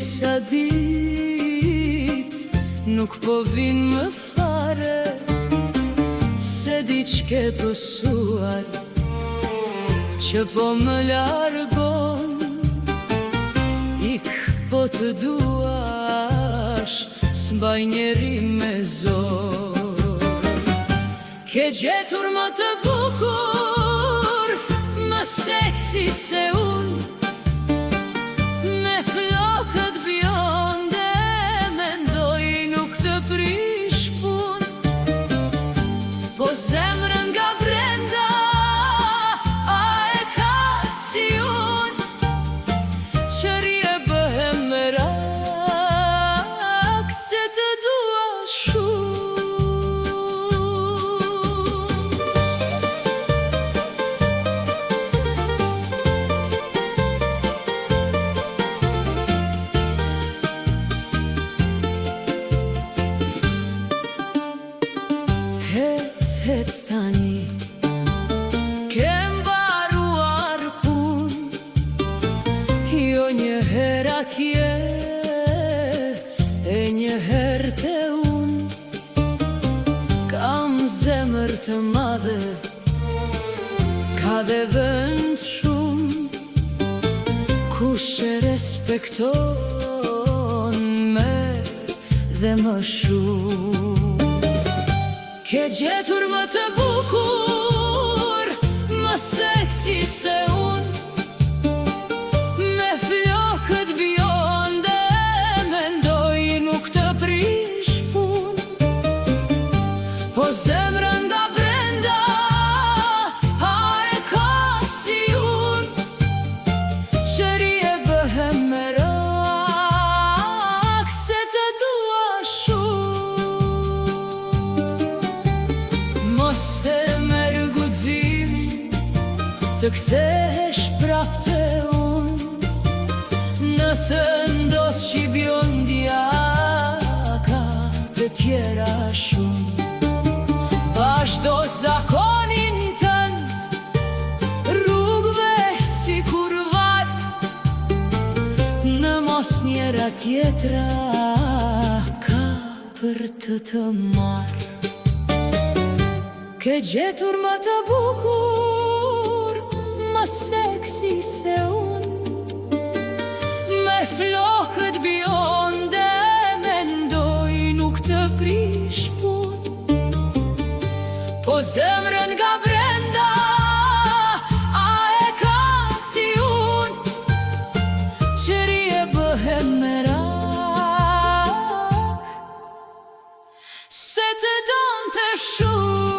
Disa dit nuk po vin më fare, se di ç'ke pësuar që po më largon. Ik po të duash, s'mbaj njeri me zor. Ke gjetur më të bukur, më seksi se unë, me flokët bjonde, mendoj nuk të prish pun. Po zemrën nga brenda, a e ka si unë, që rije bëhem merak, se të dua shumë. Hec tani, ke mbaruar pun, jo një her atje, e një her te un. Kam zemër të madhe, ka dhe vend shumë, kush e respekton me dhe më shumë. Ke gjetur më të bukur, më seksi se unë, me flokët bjonde, mendoj nuk të prish pun. Po zemrën nga brenda, a e ka si unë, që rije bëhem merak, se të dua shumë. Mos e merë guximin të kthesh prap te unë, në të ndodh që bjondja ka të tjera shumë. Vazhdo zakonin tënd, rrugve si kur vat, në mos njera tjetra ka për të marrë. Ke gjetur më të bukur, më seksi se unë, me flokët bjonde, mendoj nuk të prish pun. Po zemrën nga brenda, a e ka si unë, që rije bëhem merak, se të donte shumë.